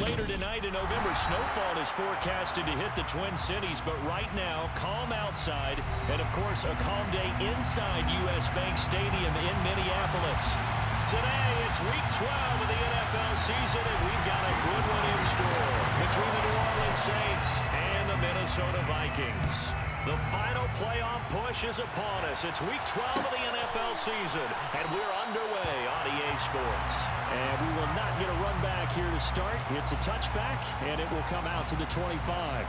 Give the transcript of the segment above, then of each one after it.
later tonight in November, snowfall is forecasted to hit the Twin Cities, but right now, calm outside, and of course, a calm day inside U.S. Bank Stadium in Minneapolis. Today, it's Week 12 of the NFL season, and we've got a good one in store between the New Orleans Saints and the Minnesota Vikings. The final playoff push is upon us. It's Week 12 of the NFL season, and we're underway on EA Sports. And we will not get a run back here to start. It's a touchback, and it will come out to the 25.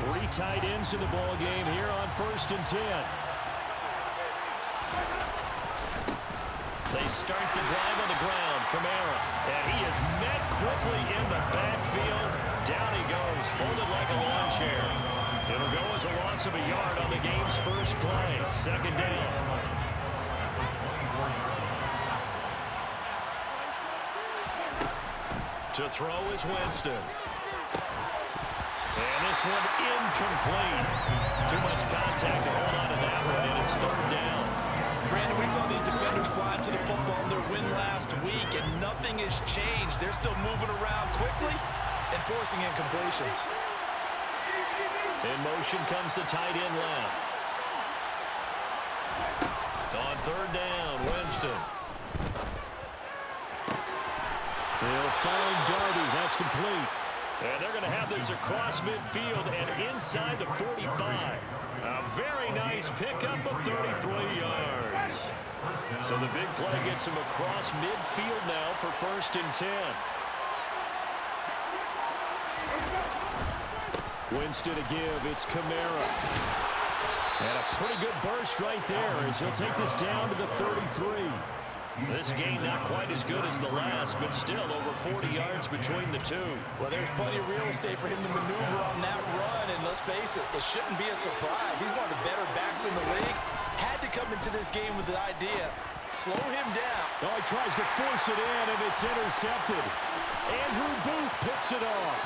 Three tight ends in the ball game here on 1st and 10. They start the drive on the ground. Kamara. And he is met quickly in the backfield. Down he goes, folded like a lawn chair. It'll go as a loss of a yard on the game's first play. 2nd down. To throw is Winston. And this one incomplete. Too much contact to hold on to that one, and it's 3rd down. Brandon, we saw these defenders fly to the football in their win last week, and nothing has changed. They're still moving around quickly and forcing incompletions. In motion comes the tight end left. On 3rd down, Winston. They'll find Darby. That's complete. And they're going to have this across midfield and inside the 45. A very nice pickup of 33 yards. So the big play gets him across midfield now for 1st and 10. Winston to give. It's Kamara. And a pretty good burst right there as he'll take this down to the 33. This game not quite as good as the last, but still over 40 yards between the two. Well, there's plenty of real estate for him to maneuver on that run, and let's face it, it shouldn't be a surprise. He's one of the better backs in the league. Had to come into this game with the idea, slow him down. Oh, he tries to force it in, and it's intercepted. Andrew Booth picks it off.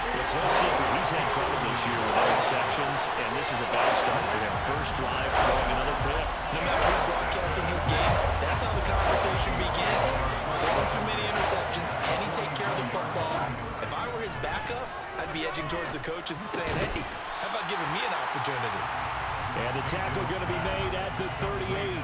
It's no secret he's had trouble this year with interceptions, and this is a bad start for him. First drive, throwing another pick. No matter who's broadcasting his game, that's how the conversation begins. Throwing too many interceptions. Can he take care of the football? If I were his backup, I'd be edging towards the coaches and saying, hey, how about giving me an opportunity? And the tackle going to be made at the 38.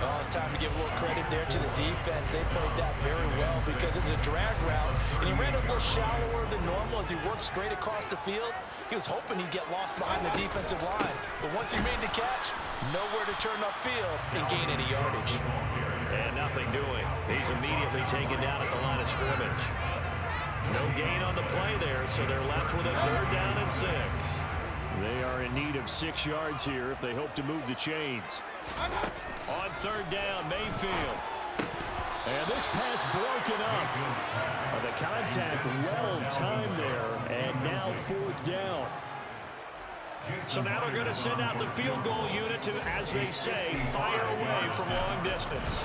Oh, it's time to give a little credit there to the defense. They played that very well because it was a drag route, and he ran a little shallower than normal as he worked straight across the field. He was hoping he'd get lost behind the defensive line, but once he made the catch, nowhere to turn upfield and gain any yardage. And nothing doing. He's immediately taken down at the line of scrimmage. No gain on the play there, so they're left with a 3rd down and 6. They are in need of 6 yards here if they hope to move the chains. On 3rd down, Mayfield. And this pass broken up. The contact well timed there, and now 4th down. So now they're going to send out the field goal unit to, as they say, fire away from long distance.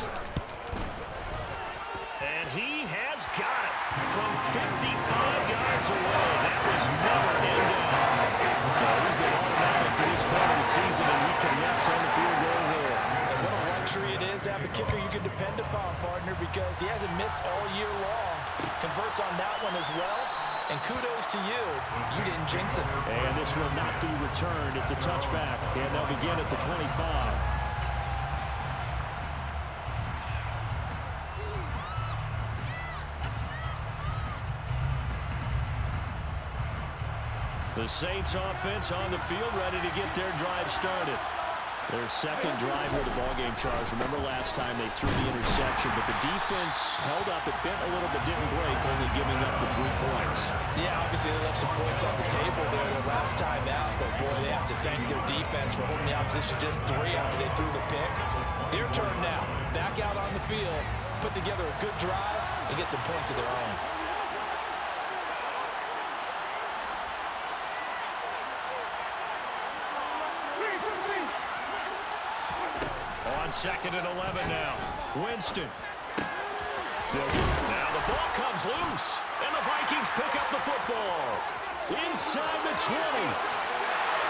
And he has got it from 55 yards away. That was never in doubt. He's been automatic to this point of the season, and he connects on the field goal here. And what a luxury it is to have a kicker you can depend upon, partner, because he hasn't missed all year long. Converts on that one as well. And kudos to you. You didn't jinx it. And this will not be returned. It's a touchback, and they'll begin at the 25. The Saints offense on the field, ready to get their drive started. Their 2nd drive with the ballgame, Charles. Remember last time they threw the interception, but the defense held up. It bent a little but didn't break, only giving up the 3 points. Yeah, obviously they left some points on the table there the last time out, but boy, they have to thank their defense for holding the opposition just 3 after they threw the pick. Their turn now. Back out on the field, put together a good drive, and get some points of their own. On 2nd and 11 now. Winston. Now the ball comes loose, and the Vikings pick up the football. Inside the 20.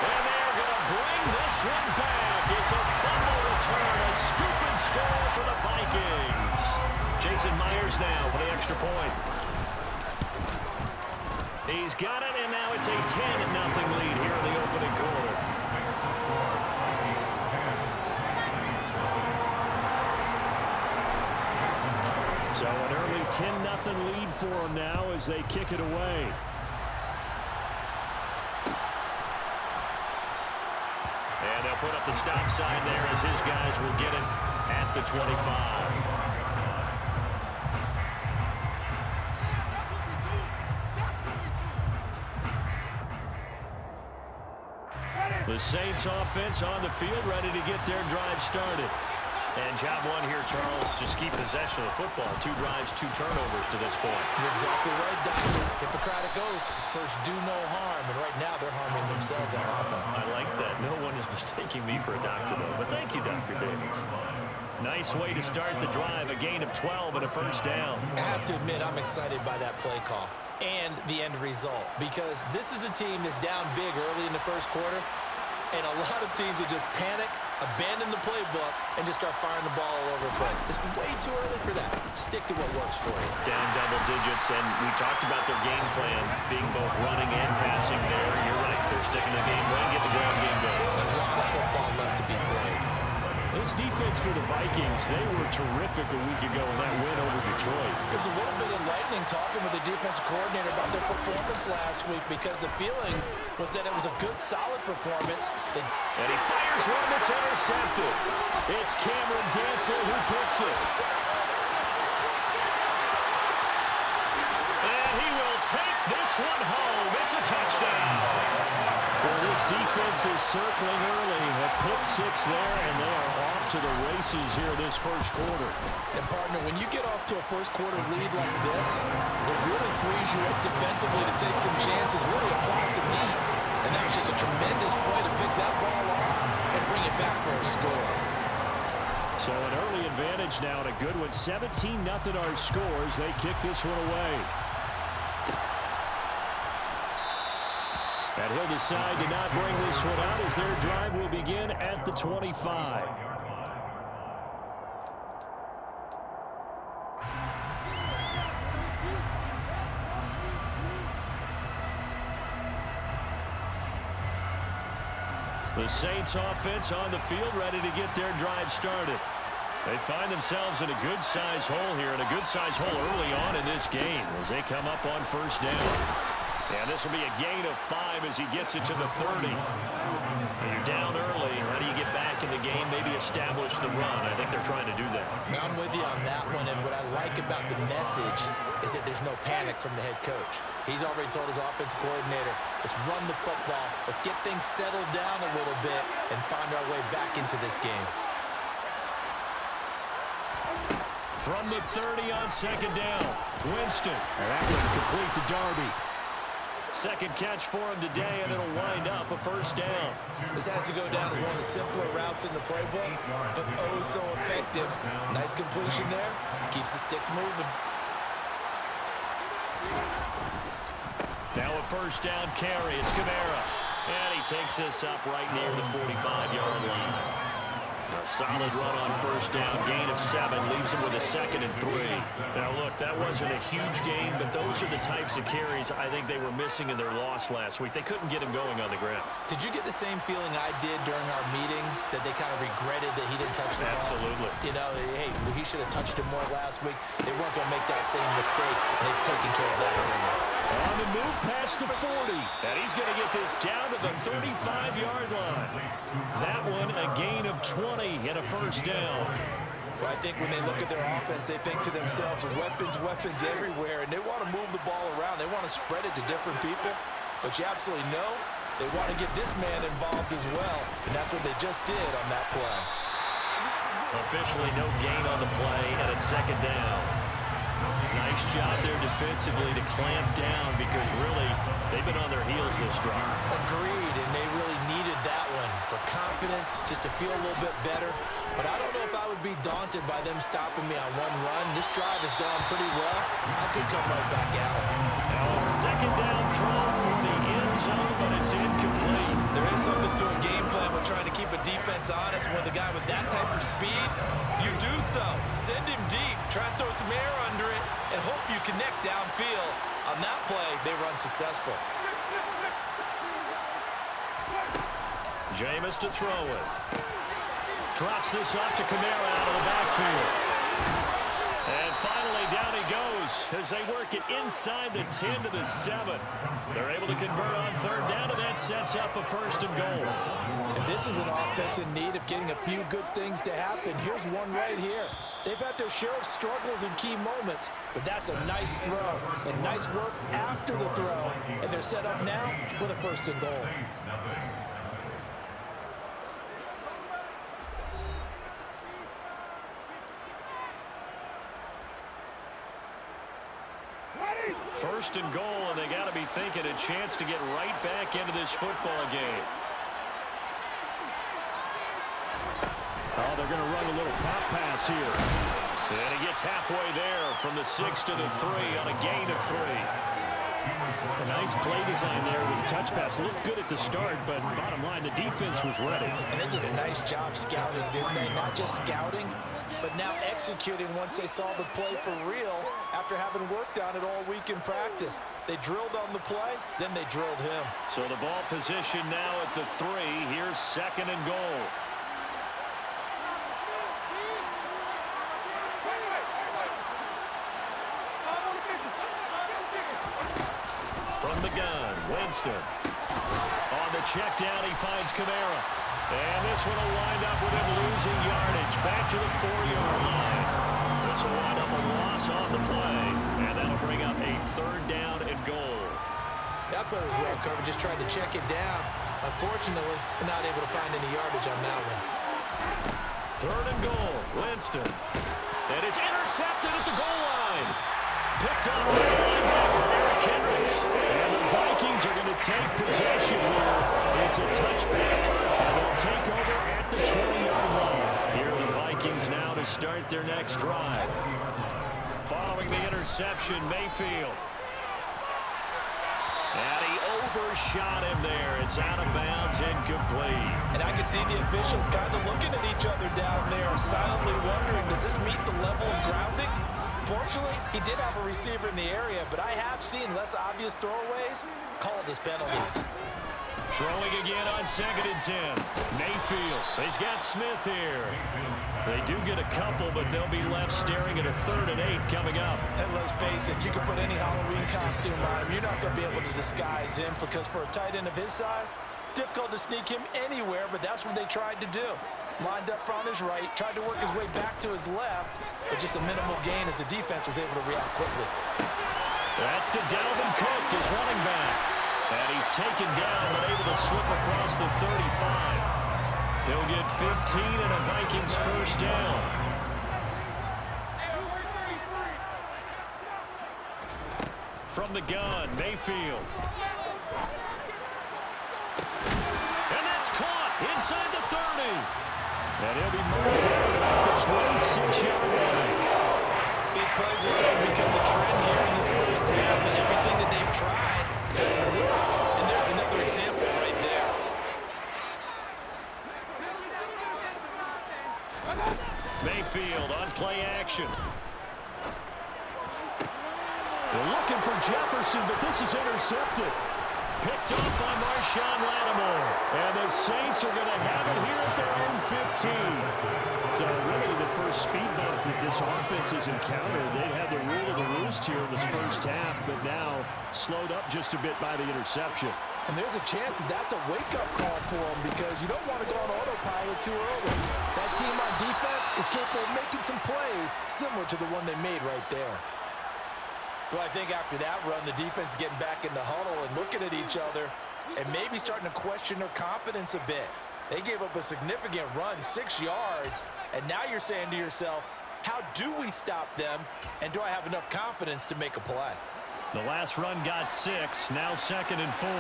And they're going to bring this one back. It's a fumble return, a scoop and score for the Vikings. Jason Myers now for the extra point. He's got it, and now it's a 10-0 lead here in the opening quarter. So an early 10-0 lead for them now as they kick it away. And they'll put up the stop sign there as his guys will get it at the 25. The Saints offense on the field, ready to get their drive started. And job one here, Charles, just keep possession of the football. 2 drives, 2 turnovers to this point. You're exactly right, Doctor. Hippocratic oath. First, do no harm. And right now, they're harming themselves on offense. I like that. No one is mistaking me for a doctor, though. But thank you, Dr. Davis. Nice way to start the drive. A gain of 12 and a first down. I have to admit, I'm excited by that play call and the end result. Because this is a team that's down big early in the first quarter. And a lot of teams will just panic, abandon the playbook, and just start firing the ball all over the place. It's way too early for that. Stick to what works for you. Down double digits, and we talked about their game plan being both running and passing there. You're right. They're sticking to the game plan, get the ground game going. A lot of football left to be played. This defense for the Vikings, they were terrific a week ago in that win over Detroit. There's a little bit enlightening talking with the defensive coordinator about their performance last week because the feeling was that it was a good, solid performance. And he fires one that's intercepted. It's Cameron Dantzler who picks it. And he will take this one home. It's a touchdown. Well, this defense is circling early. A pick 6 there, and they are off to the races here this first quarter. And, partner, when you get off to a first-quarter lead like this, it really frees you up defensively to take some chances, really apply some heat. And that was just a tremendous play to pick that ball off and bring it back for a score. So an early advantage now and a good one. 17-0 our scores. They kick this one away. And he'll decide to not bring this one out as their drive will begin at the 25. The Saints offense on the field ready to get their drive started. They find themselves in a good-sized hole here, and a good-sized hole early on in this game as they come up on first down. And this will be a gain of 5 as he gets it to the 30. And you're down early. How do you get back in the game? Maybe establish the run. I think they're trying to do that. Now I'm with you on that one. And what I like about the message is that there's no panic from the head coach. He's already told his offensive coordinator, let's run the football. Let's get things settled down a little bit and find our way back into this game. From the 30 on second down, Winston. And that one complete to Darby. Second catch for him today, and it'll wind up a first down. This has to go down as one of the simpler routes in the playbook, but oh so effective. Nice completion there. Keeps the sticks moving. Now a first down carry. It's Kamara. And he takes this up right near the 45-yard line. A solid run on first down, gain of 7, leaves him with a 2nd and 3. Now, look, that wasn't a huge gain, but those are the types of carries I think they were missing in their loss last week. They couldn't get him going on the ground. Did you get the same feeling I did during our meetings, that they kind of regretted that he didn't touch the ball? Absolutely. You know, hey, he should have touched him more last week. They weren't going to make that same mistake, and they've taken care of that early. On the move past the 40, and he's going to get this down to the 35-yard line. That one a gain of 20 and a first down. Well, I think when they look at their offense, they think to themselves, weapons everywhere, and they want to move the ball around. They want to spread it to different people, but you absolutely know they want to get this man involved as well, and that's what they just did on that play. Officially no gain on the play, and it's second down. Nice job there defensively to clamp down because really they've been on their heels this drive. Agreed, and they really needed that one for confidence, just to feel a little bit better. But I don't know if I would be daunted by them stopping me on one run. This drive has gone pretty well. I could come right back out. Now a second down throw from the end zone, but it's incomplete. There is something to a game plan with trying to keep a defense honest. With a guy with that type of speed, you do so. Send him deep. Try to throw some air under it and hope you connect downfield. On that play, they run successful. Jameis to throw it. Drops this off to Kamara out of the backfield. And finally, down he goes as they work it inside the 10 to the 7. They're able to convert on third down, and that sets up a 1st and goal. And this is an offense in need of getting a few good things to happen. Here's one right here. They've had their share of struggles in key moments, but that's a nice throw and nice work after the throw. And they're set up now with a 1st and goal. First and goal, and they got to be thinking a chance to get right back into this football game. Oh, they're going to run a little pop pass here. And he gets halfway there from the 6 to the 3 on a gain of 3. A nice play design there with the touch pass. Looked good at the start, but bottom line, the defense was ready. And they did a nice job scouting, didn't they? Not just scouting, but now executing once they saw the play for real after having worked on it all week in practice. They drilled on the play, then they drilled him. So the ball position now at the 3. Here's 2nd and goal. From the gun, Winston. On the check down, he finds Kamara. And this one will wind up with him losing yardage. Back to the 4-yard line. This will wind up a loss on the play. And that'll bring up a 3rd down and goal. That play was well covered, just tried to check it down. Unfortunately, not able to find any yardage on that one. 3rd and goal, Winston. And it's intercepted at the goal line. Picked up by the linebacker, Eric Kendricks. And the Vikings are going to take possession here. It's a touchback, and they'll take over at the 20-yard line. Here are the Vikings now to start their next drive. Following the interception, Mayfield. And he overshot him there. It's out of bounds, incomplete. And I can see the officials kind of looking at each other down there, silently wondering, does this meet the level of grounding? Fortunately, he did have a receiver in the area, but I have seen less obvious throwaways called as penalties. Throwing again on 2nd and 10. Mayfield. He's got Smith here. They do get a couple, but they'll be left staring at a 3rd and 8 coming up. And let's face it, you can put any Halloween costume on him. You're not going to be able to disguise him because for a tight end of his size, difficult to sneak him anywhere, but that's what they tried to do. Lined up on his right, tried to work his way back to his left, but just a minimal gain as the defense was able to react quickly. That's to Dalvin Cook, his running back. And he's taken down, but able to slip across the 35. He'll get 15 and a Vikings 1st down. From the gun, Mayfield. And that's caught inside the 30. And he'll be marked out at about the 26-yard line. Big plays are starting to become the trend here in this first half, and everything that they've tried has worked. And there's another example right there. Mayfield on play action. They're looking for Jefferson, but this is intercepted. Picked up by Marshawn Lattimore. And the Saints are going to have it here at their own 15. So really the first speed bump that this offense has encountered. They had the rule of the roost here in this first half, but now slowed up just a bit by the interception. And there's a chance that that's a wake-up call for them because you don't want to go on autopilot too early. That team on defense is capable of making some plays similar to the one they made right there. Well, I think after that run, the defense is getting back in the huddle and looking at each other and maybe starting to question their confidence a bit. They gave up a significant run, 6 yards, and now you're saying to yourself, how do we stop them, and do I have enough confidence to make a play? The last run got 6, now 2nd and 4.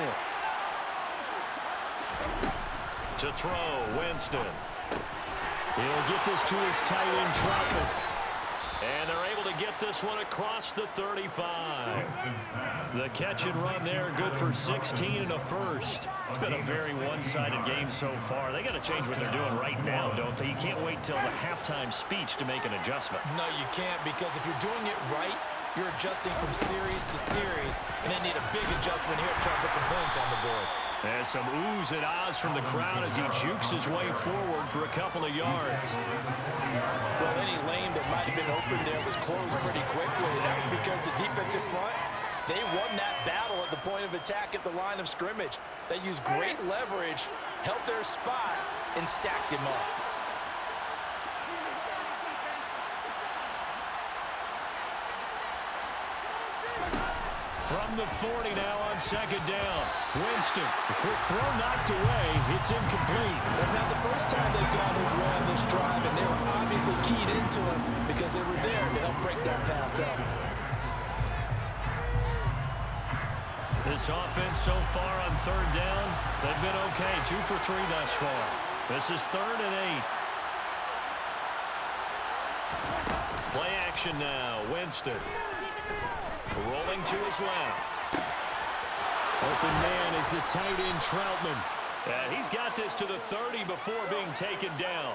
To throw, Winston. He'll get this to his tight end, Troutman. And they're able to get this one across the 35. The catch and run there, good for 16 and a first. It's been a very one-sided game so far. They got to change what they're doing right now, don't they? You can't wait till the halftime speech to make an adjustment. No, you can't, because if you're doing it right, you're adjusting from series to series, and they need a big adjustment here to try to put some points on the board. And some oohs and ahs from the crowd as he jukes his way forward for a couple of yards. Well, any lane that might have been open there was closed pretty quickly, and that was because the defensive front, they won that battle at the point of attack at the line of scrimmage. They used great leverage, held their spot, and stacked him up. From the 40 now on second down. Winston, the quick throw knocked away. It's incomplete. That's not the first time they've gone his way on this drive, and they were obviously keyed into him because they were there to help break that pass up. This offense so far on third down, they've been okay. 2 for 3 thus far. This is 3rd and 8. Play action now. Winston. Rolling to his left. Open man is the tight end, Troutman. He's got this to the 30 before being taken down.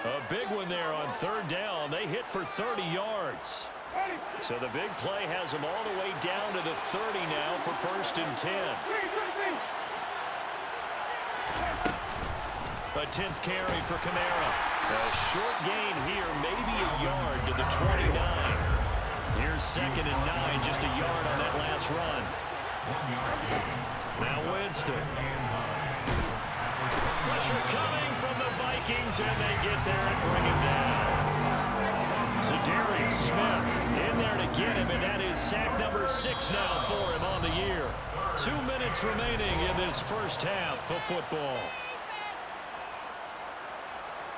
A big one there on third down. They hit for 30 yards. So the big play has them all the way down to the 30 now for 1st and 10. A 10th carry for Kamara. A short gain here, maybe a yard to the 29. Here's 2nd and 9, just a yard on that last run. Now Winston. Pressure coming from the Vikings, and they get there and bring it down. So Darius Smith in there to get him, and that is sack number 6 now for him on the year. 2 minutes remaining in this first half of football.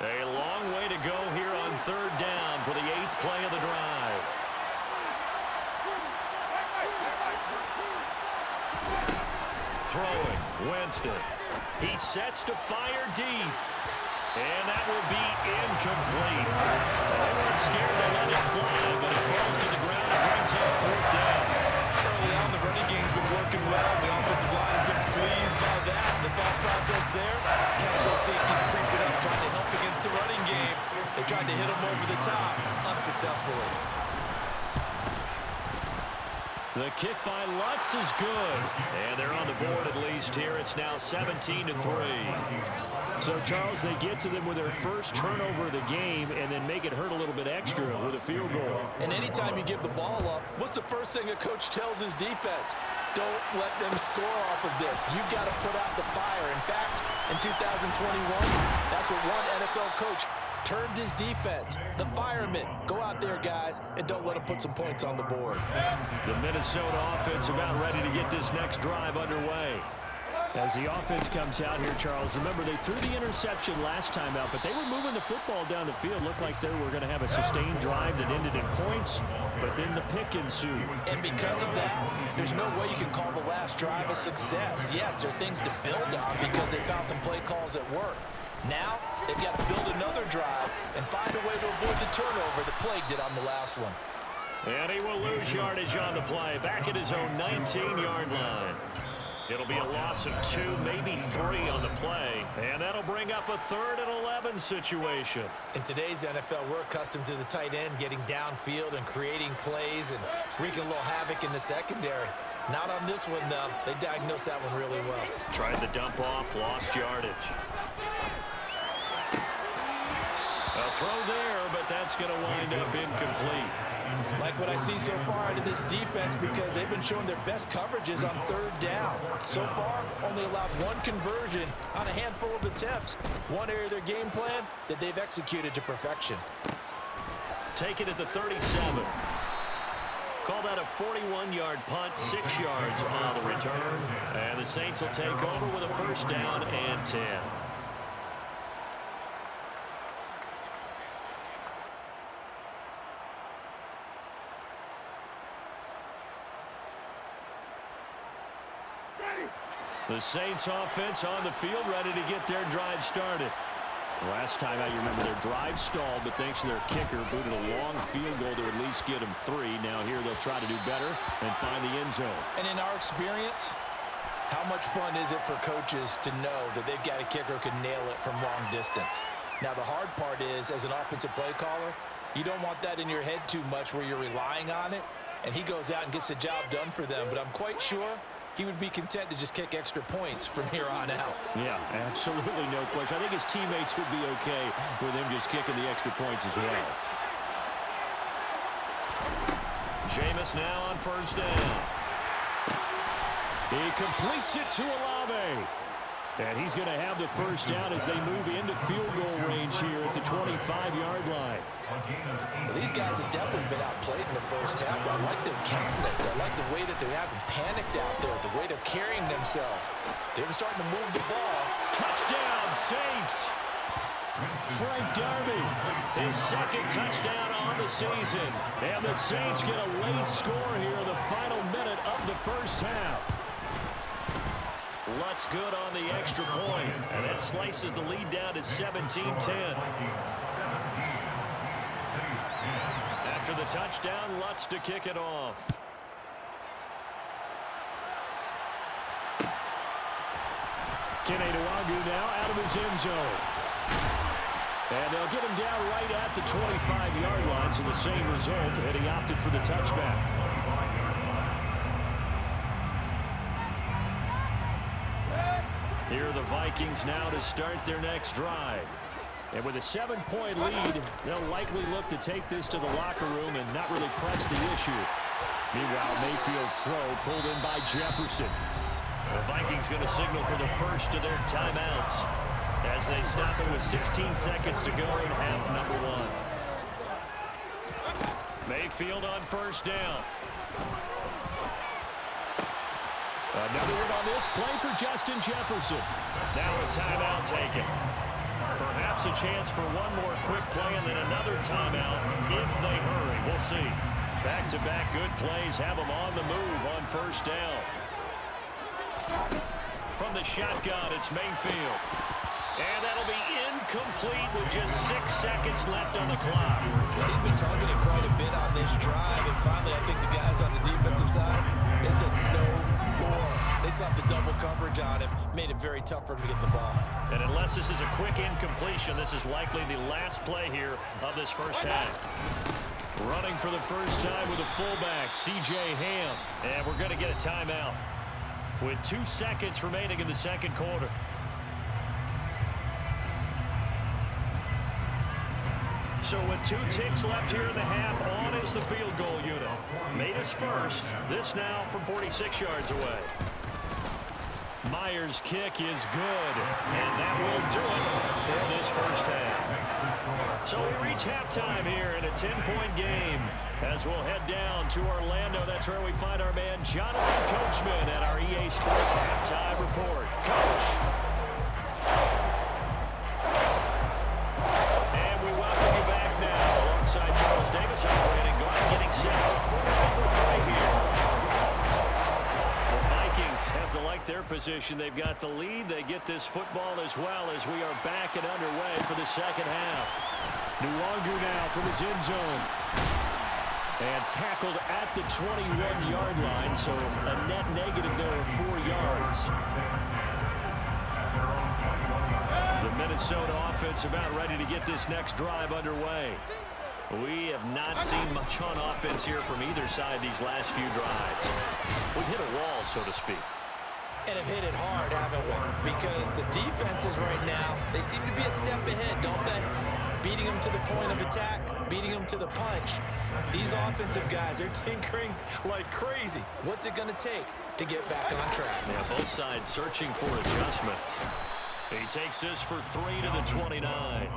A long way to go here on third down for the 8th play of the drive. Throwing, Winston. He sets to fire deep. And that will be incomplete. They weren't scared to let it fly, but it falls to the ground and brings up 4th down. Early on, the running game's been working well. The offensive line has been pleased by that. The thought process there, catch those safeties creeping up, trying to help against the running game. They tried to hit him over the top, unsuccessfully. The kick by Lutz is good. And they're on the board at least here. It's now 17-3. So, Charles, they get to them with their first turnover of the game and then make it hurt a little bit extra with a field goal. And anytime you give the ball up, what's the first thing a coach tells his defense? Don't let them score off of this. You've got to put out the fire. In fact, in 2021, that's what one NFL coach turned his defense. The firemen, go out there, guys, and don't let them put some points on the board. The Minnesota offense about ready to get this next drive underway. As the offense comes out here, Charles, remember they threw the interception last time out, but they were moving the football down the field. Looked like they were going to have a sustained drive that ended in points, but then the pick ensued. And because of that, there's no way you can call the last drive a success. Yes, there are things to build on because they found some play calls at work. Now, they've got to build another drive and find a way to avoid the turnover that Plague did on the last one. And he will lose yardage on the play, back at his own 19-yard line. It'll be a loss of 2, maybe 3 on the play, and that'll bring up a 3rd and 11 situation. In today's NFL, we're accustomed to the tight end getting downfield and creating plays and wreaking a little havoc in the secondary. Not on this one, though. They diagnosed that one really well. Tried to dump off, lost yardage. A throw there, but that's going to wind up incomplete. Like what I see so far out of this defense because they've been showing their best coverages on third down. So far, only allowed 1 conversion on a handful of attempts. One area of their game plan that they've executed to perfection. Take it at the 37. Call that a 41-yard punt, 6 yards on the return. And the Saints will take over with a 1st down and 10. The Saints offense on the field ready to get their drive started. Last time out, you remember their drive stalled, but thanks to their kicker, booted a long field goal to at least get them 3. Now here they'll try to do better and find the end zone. And in our experience, how much fun is it for coaches to know that they've got a kicker who can nail it from long distance? Now the hard part is, as an offensive play caller, you don't want that in your head too much where you're relying on it, and he goes out and gets the job done for them. But I'm quite sure he would be content to just kick extra points from here on out. Yeah, absolutely no question. I think his teammates would be okay with him just kicking the extra points as well. Jameis now on first down. He completes it to Olave. And he's going to have the first down as they move into field goal range here at the 25-yard line. Well, these guys have definitely been outplayed in the first half. I like their countenance. I like the way that they haven't panicked out there, the way they're carrying themselves. They're starting to move the ball. Touchdown, Saints. Frank Darby, his second touchdown on the season. And the Saints get a late score here in the final minute of the first half. Lutz good on the extra point, and that slices the lead down to 17-10. After the touchdown, Lutz to kick it off. Kenny Nwangu now out of his end zone. And they'll get him down right at the 25-yard line, so the same result, and he opted for the touchback. Here are the Vikings now to start their next drive. And with a 7-point lead, they'll likely look to take this to the locker room and not really press the issue. Meanwhile, Mayfield's throw pulled in by Jefferson. The Vikings going to signal for the first of their timeouts as they stop it with 16 seconds to go in half number 1. Mayfield on first down. Another one on this play for Justin Jefferson. Now a timeout taken. Perhaps a chance for one more quick play and then another timeout if they hurry. We'll see. Back-to-back good plays have them on the move on first down. From the shotgun, it's Mayfield. And that'll be incomplete with just 6 seconds left on the clock. They've been targeted quite a bit on this drive, and finally I think the guys on the defensive side, they said no more. They slapped the double coverage on him, made it very tough for him to get the ball. And unless this is a quick incompletion, this is likely the last play here of this first half. Running for the first time with a fullback, C.J. Ham. And we're going to get a timeout with 2 seconds remaining in the second quarter. So with 2 ticks left here in the half, on is the field goal unit. Made his first. This now from 46 yards away. Myers' kick is good, and that will do it for this first half. So we reach halftime here in a 10-point game as we'll head down to Orlando. That's where we find our man Jonathan Coachman at our EA Sports Halftime Report. Coach. And we welcome you back now alongside Charles Davis operating guard, getting set for quarter number 3 here. Have to like their position. They've got the lead. They get this football as well as we are back and underway for the second half. Nwangu now from his end zone. And tackled at the 21-yard line, so a net negative there of 4 yards. The Minnesota offense about ready to get this next drive underway. We have not seen much on offense here from either side these last few drives. We've hit a wall, so to speak. And have hit it hard, haven't we? Because the defenses right now, they seem to be a step ahead, don't they? Beating them to the point of attack, beating them to the punch. These offensive guys are tinkering like crazy. What's it going to take to get back on track? Yeah, both sides searching for adjustments. He takes this for 3 to the 29.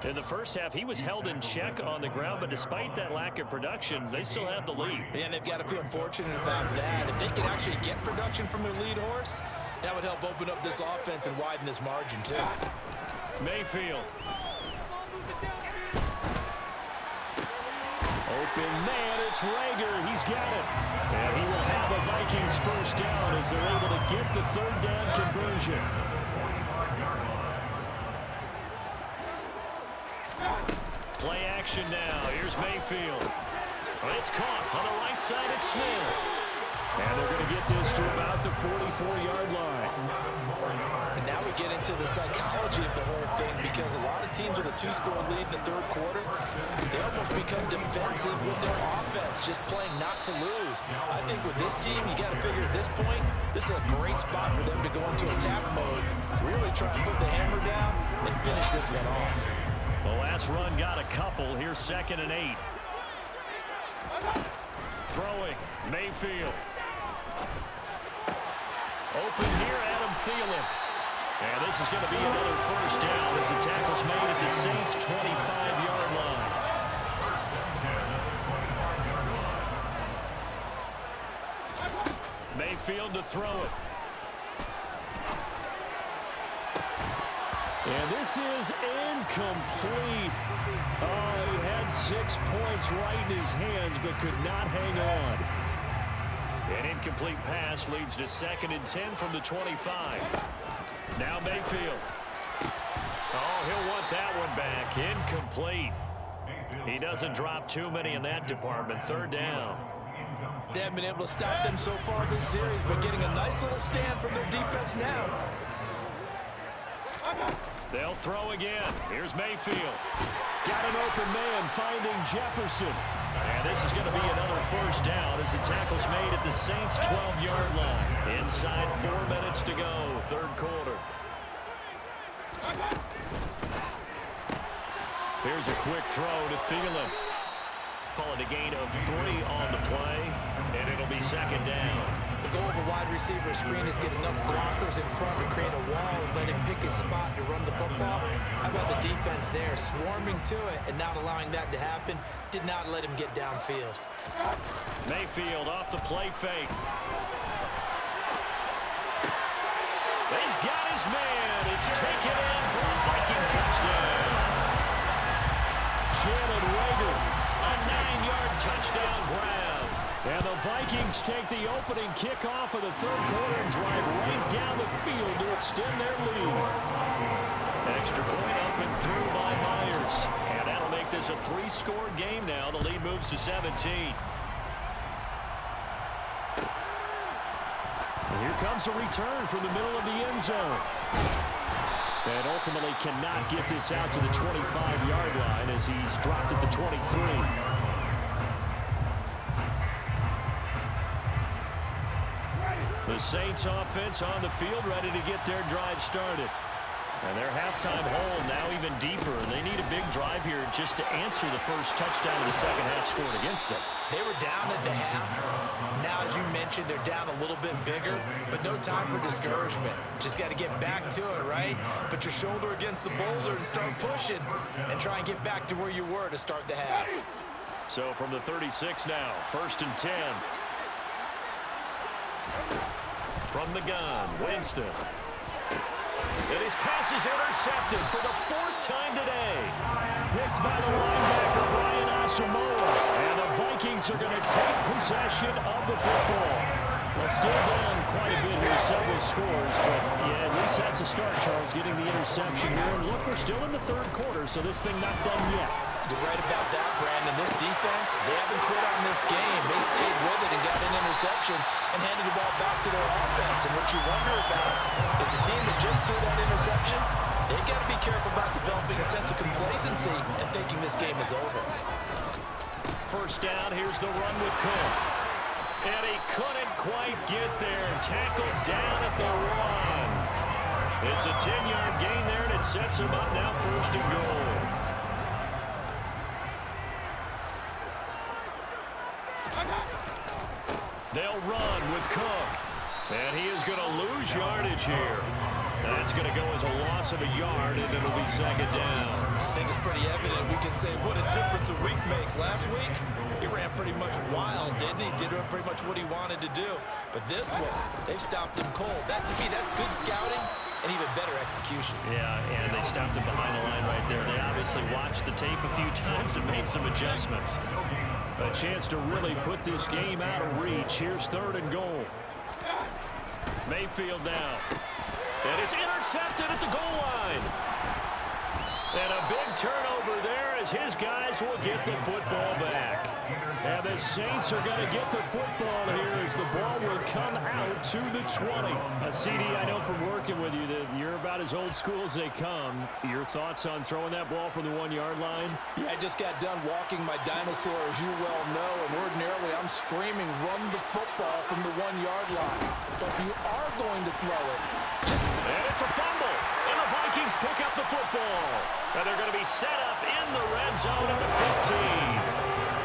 In the first half, he was held in check on the ground, but despite that lack of production, they still have the lead. And they've got to feel fortunate about that. If they can actually get production from their lead horse, that would help open up this offense and widen this margin, too. Mayfield. Open man, it's Rager. He's got it. And he will have a Vikings first down as they're able to get the third down conversion. action now. Here's Mayfield. It's caught on the right side at Smith. And they're going to get this to about the 44-yard line. And now we get into the psychology of the whole thing, because a lot of teams with a 2-score lead in the third quarter, they almost become defensive with their offense, just playing not to lose. I think with this team, you got to figure at this point, this is a great spot for them to go into attack mode, really try and put the hammer down and finish this one off. The last run got a couple. Here's 2nd and 8. Throwing, Mayfield. Open here, Adam Thielen. And this is going to be another first down as the tackle's made at the Saints' 25-yard line. Mayfield to throw it. And this is incomplete. Oh, he had 6 points right in his hands, but could not hang on. An incomplete pass leads to 2nd and 10 from the 25. Now Mayfield. Oh, he'll want that one back. Incomplete. He doesn't drop too many in that department. 3rd down. They haven't been able to stop them so far this series, but getting a nice little stand from their defense now. They'll throw again. Here's Mayfield. Got an open man finding Jefferson. And this is going to be another first down as the tackle's made at the Saints' 12-yard line. Inside 4 minutes to go, third quarter. Here's a quick throw to Thielen. Call it a gain of 3 on the play, and it'll be 2nd down. The goal of a wide receiver screen is get enough blockers in front to create a wall and let him pick his spot to run the football. How about the defense there, swarming to it and not allowing that to happen? Did not let him get downfield. Mayfield off the play fake. He's got his man. It's taken in for a Viking touchdown. Jalen Reagor, a 9-yard touchdown grab. And the Vikings take the opening kickoff of the third quarter and drive right down the field to extend their lead. Extra point up and through by Myers. And that'll make this a 3-score game now. The lead moves to 17. And here comes a return from the middle of the end zone. And ultimately cannot get this out to the 25-yard line as he's dropped at the 23. The Saints offense on the field, ready to get their drive started. And their halftime hole now even deeper, and they need a big drive here just to answer the first touchdown of the second half scored against them. They were down at the half. Now, as you mentioned, they're down a little bit bigger, but no time for discouragement. Just got to get back to it, right? Put your shoulder against the boulder and start pushing and try and get back to where you were to start the half. So from the 36 now, 1st and 10. From the gun, Winston. And his pass is intercepted for the 4th time today. Picked by the linebacker, Brian Asamoah. And the Vikings are going to take possession of the football. Well, still down quite a bit here, several scores. But, yeah, at least that's a start, Charles, getting the interception here. And look, we're still in the third quarter, so this thing not done yet. You're right about that, Brandon. This defense, they haven't quit on this game. They stayed with it and got an interception and handed the ball back to their offense. And what you wonder about is the team that just threw that interception, they've got to be careful about developing a sense of complacency and thinking this game is over. First down, here's the run with Cook. And he couldn't quite get there. Tackled down at the 1. It's a 10-yard gain there, and it sets him up now 1st and goal. They'll run with Cook. And he is going to lose yardage here. That's going to go as a loss of a yard, and it'll be 2nd down. I think it's pretty evident. We can say what a difference a week makes. Last week, he ran pretty much wild, didn't he? Did pretty much what he wanted to do. But this one, they've stopped him cold. That, to me, that's good scouting and even better execution. Yeah, and they stopped him behind the line right there. They obviously watched the tape a few times and made some adjustments. A chance to really put this game out of reach. Here's 3rd and goal. Mayfield now. And it's intercepted at the goal line. And a big turnover there as his guys will get the football back. And the Saints are going to get the football here as the ball will come out to the 20. CD, I know from working with you that you're about as old school as they come. Your thoughts on throwing that ball from the 1-yard line? Yeah, I just got done walking my dinosaur, as you well know, and ordinarily I'm screaming, run the football from the 1-yard line. But if you are going to throw it, And it's a fumble, and the Vikings pick up the football. And they're going to be set up in the red zone at the 15.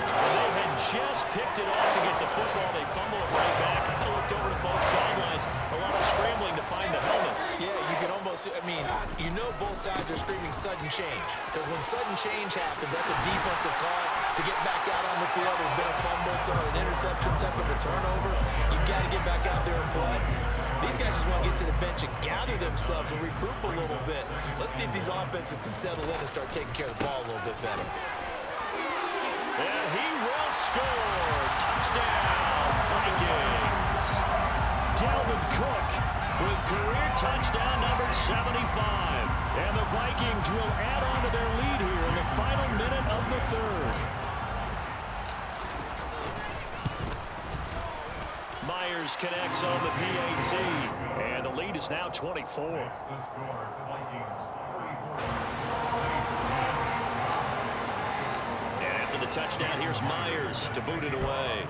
They had just picked it off to get the football. They fumble it right back. I looked over to both sidelines. A lot of scrambling to find the helmets. yeah, you can almost, you know both sides are screaming sudden change. Because when sudden change happens, that's a defensive call to get back out on the field. There's been a fumble, so an interception type of a turnover. You've got to get back out there and play. These guys just want to get to the bench and gather themselves and regroup a little bit. Let's see if these offenses can settle in and start taking care of the ball a little bit better. And he will score. Touchdown, Vikings. Dalvin Cook with career touchdown number 75. And the Vikings will add on to their lead here in the final minute of the third. Myers connects on the PAT. And the lead is now 24. The touchdown, here's Myers to boot it away.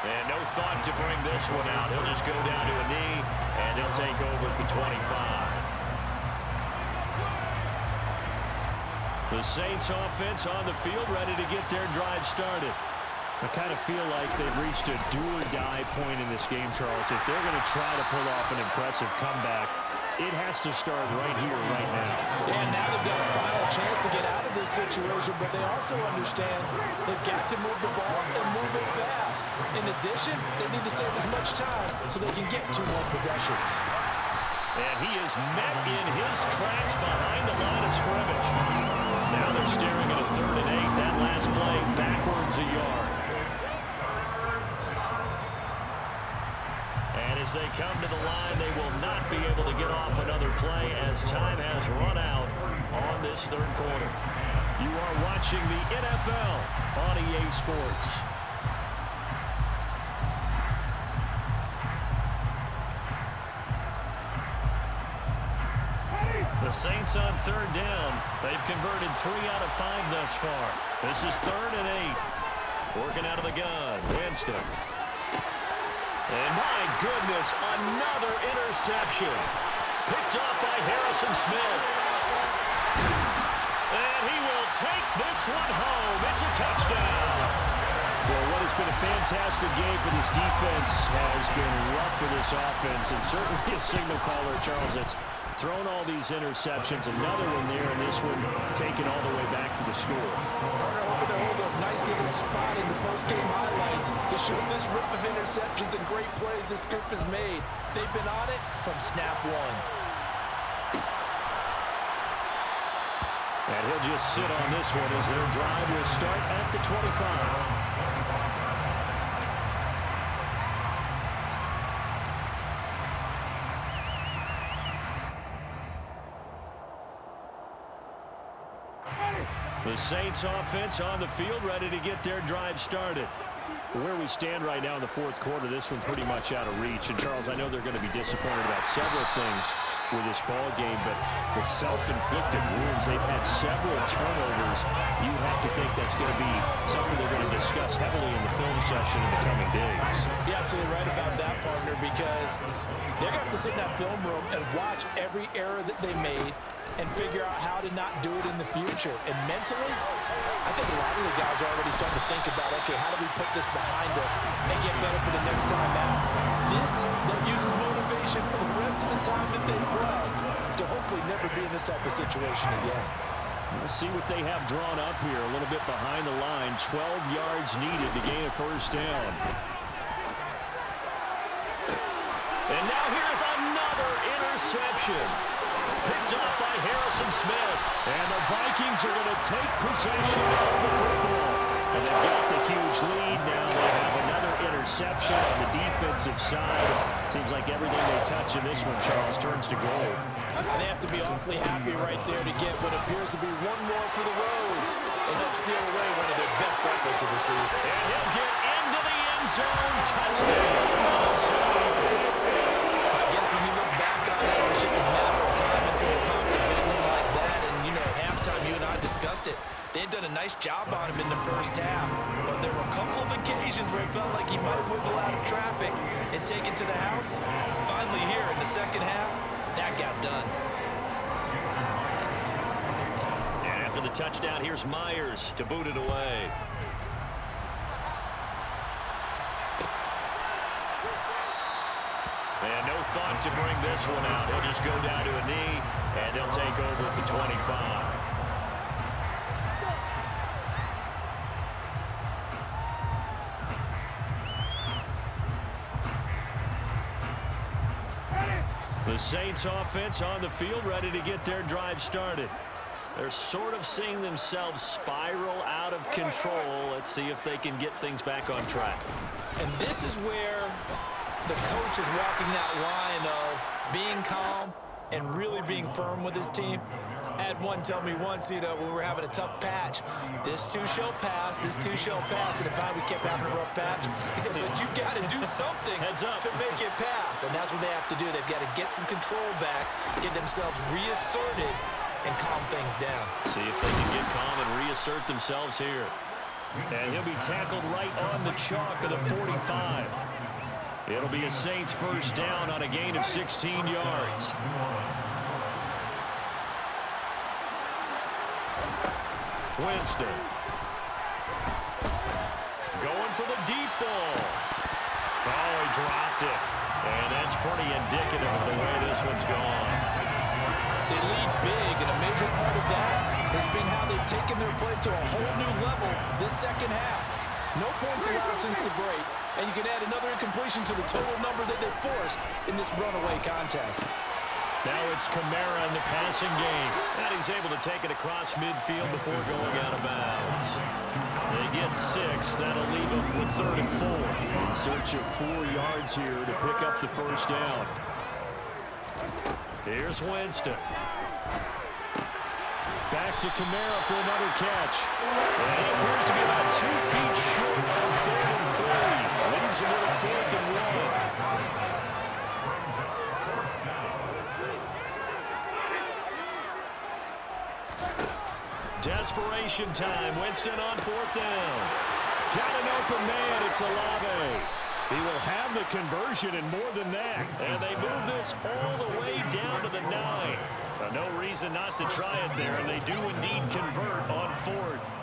And no thought to bring this one out. He'll just go down to a knee, and he'll take over at the 25. The Saints offense on the field, ready to get their drive started. I kind of feel like they've reached a do-or-die point in this game, Charles. If they're going to try to pull off an impressive comeback, it has to start right here, right now. And now they've got a final chance to get out of this situation, but they also understand they've got to move the ball and move it fast. In addition, they need to save as much time so they can get 2 more possessions. And he is met in his tracks behind the line of scrimmage. Now they're staring at a 3rd and 8. That last play backwards a yard. As they come to the line, they will not be able to get off another play as time has run out on this 3rd quarter. You are watching the NFL on EA Sports. The Saints on 3rd down. They've converted 3 out of 5 thus far. This is 3rd and 8. Working out of the gun. Winston. And my goodness, another interception. Picked off by Harrison Smith. And he will take this one home. It's a touchdown. Well, what has been a fantastic game for this defense has been rough for this offense. And certainly a signal caller, Charles, that's thrown all these interceptions. Another one there, and this one taken all the way back for the score. Hoping to hold a nice little spot in the post-game highlights to show this rip of interceptions and great plays this group has made. They've been on it from snap 1. And he'll just sit on this one as their drive will start at the 25. The Saints offense on the field, ready to get their drive started. Where we stand right now in the 4th quarter, this one pretty much out of reach. And, Charles, I know they're going to be disappointed about several things with this ball game, but the self-inflicted wounds, they've had several turnovers. You have to think that's going to be something they're going to discuss heavily in the film session in the coming days. You're absolutely right about that, partner, because they're going to have to sit in that film room and watch every error that they made and figure out how to not do it in the future. And mentally, I think a lot of the guys are already starting to think about, okay, how do we put this behind us and get better for the next time out? This that uses motivation for the rest of the time that they play to hopefully never be in this type of situation again. We'll see what they have drawn up here. A little bit behind the line. 12 yards needed to gain a 1st down. And now here's another interception. Picked up by Harrison Smith. And the Vikings are going to take possession of the football. And they've got the huge lead. Now they have another interception on the defensive side. Seems like everything they touch in this one, Charles, turns to gold. And they have to be awfully happy right there to get what appears to be one more for the road and help seal away one of their best efforts of the season. And he'll get into the end zone. Touchdown. I guess when you look back on it, it was just a matter of time until it popped a big one like that. And, you know, at halftime, you and I discussed it. They had done a nice job on him in the first half, but there were a couple of occasions where it felt like he might wiggle out of traffic and take it to the house. Finally here in the second half, that got done. And after the touchdown, here's Myers to boot it away. And no thought to bring this one out. He'll just go down to a knee, and they'll take over at the 25. The Saints offense on the field, ready to get their drive started. They're sort of seeing themselves spiral out of control. Let's see if they can get things back on track. And this is where the coach is walking that line of being calm and really being firm with his team. I had one tell me once, you know, when we were having a tough patch, this too shall pass, this too shall pass, and in fact we kept having a rough patch. He said, but you got to do something to make it pass, and that's what they have to do. They've got to get some control back, get themselves reasserted, and calm things down. See if they can get calm and reassert themselves here. And he'll be tackled right on the chalk of the 45. It'll be a Saints first down on a gain of 16 yards. Winston. Going for the deep ball. Oh, he dropped it. And that's pretty indicative of the way this one's gone. They lead big, and a major part of that has been how they've taken their play to a whole new level this second half. No points allowed since the break, and you can add another incompletion to the total number that they forced in this runaway contest. Now it's Kamara in the passing game. And he's able to take it across midfield before going out of bounds. They get 6. That'll leave them with 3rd and 4. In search of 4 yards here to pick up the first down. Here's Winston. Back to Kamara for another catch. And he appears to be about 2 feet short on 3rd and 3. Leaves him with a 4th and 1. Desperation time. Winston on 4th down. Got an open man. It's Olave. He will have the conversion and more than that. And they move this all the way down to the 9. No reason not to try it there, and they do indeed convert on 4th.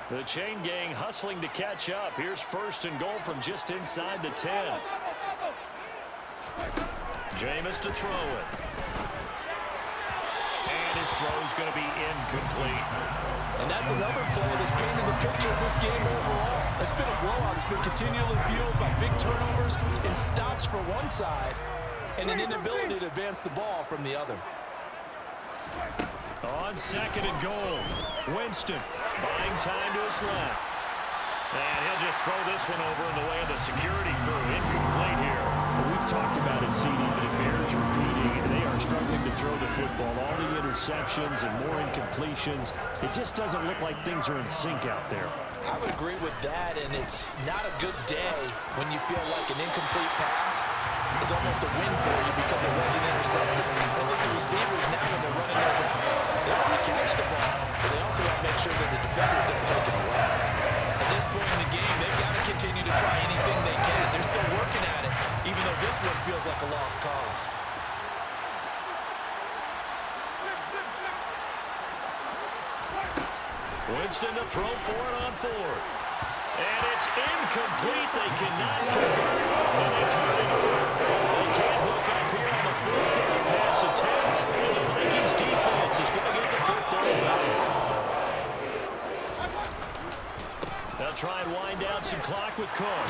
The chain gang hustling to catch up. Here's 1st and goal from just inside the 10. Jameis to throw it. And his throw is going to be incomplete. And that's another play that's painted the picture of this game overall. It's been a blowout. It's been continually fueled by big turnovers and stops for one side and an inability to advance the ball from the other. On 2nd and goal, Winston buying time to his left. And he'll just throw this one over in the way of the security crew. Incomplete here. Well, we've talked about it, CD, but it bears repeating. They are struggling to throw the football. All the interceptions and more incompletions. It just doesn't look like things are in sync out there. I would agree with that, and it's not a good day when you feel like an incomplete pass is almost a win for you because it wasn't intercepted. I think the receivers now, when they're running their routes, they want to catch the ball, but they also want to make sure that the defenders don't take it away. At this point in the game, they've got to continue to try anything they can. They're still working at it, even though this one feels like a lost cause. Winston to throw for it on 4th. And it's incomplete. They cannot convert. And it's ready to work. They can't hook up here on the 4th down pass attempt. And the Vikings defense is going to get the 5th down back. They'll try and wind down some clock with Cook.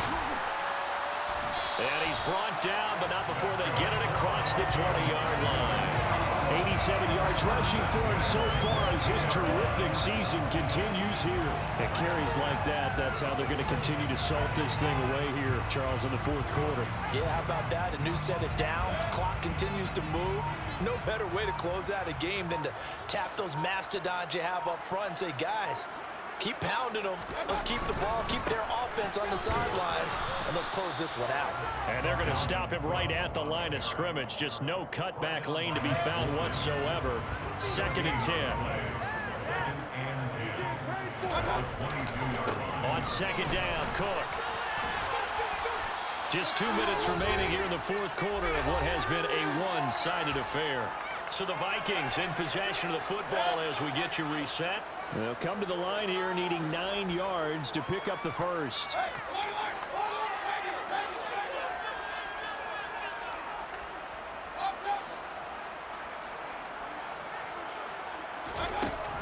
And he's brought down, but not before they get it across the 20-yard line. 87 yards rushing for him so far as his terrific season continues here. And carries like that, that's how they're going to continue to salt this thing away here, Charles, in the fourth quarter. Yeah, how about that? A new set of downs. Clock continues to move. No better way to close out a game than to tap those mastodons you have up front and say, guys, keep pounding them. Let's keep the ball, keep their offense on the sidelines, and let's close this one out. And they're going to stop him right at the line of scrimmage. Just no cutback lane to be found whatsoever. 2nd and 10. On 2nd down, Cook. Just 2 minutes remaining here in the fourth quarter of what has been a one-sided affair. So the Vikings in possession of the football as we get you reset. They'll come to the line here needing 9 yards to pick up the first.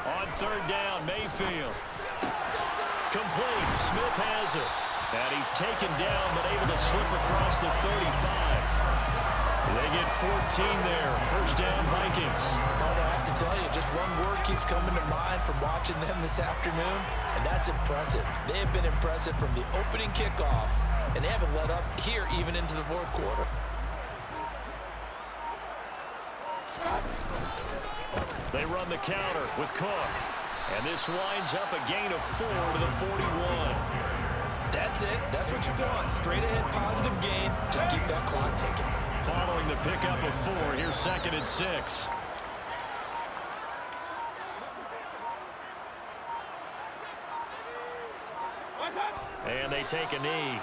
On 3rd down, Mayfield. Complete. Smith has it. And he's taken down but able to slip across the 35. They get 14 there. 1st down, Vikings. But I have to tell you, just one word keeps coming to mind from watching them this afternoon, and that's impressive. They have been impressive from the opening kickoff, and they haven't let up here even into the fourth quarter. They run the counter with Cook. And this winds up a gain of 4 to the 41. That's it. That's what you want. Straight ahead positive gain. Just keep that clock ticking. Following the pickup of 4, here's 2nd and 6. And they take a knee.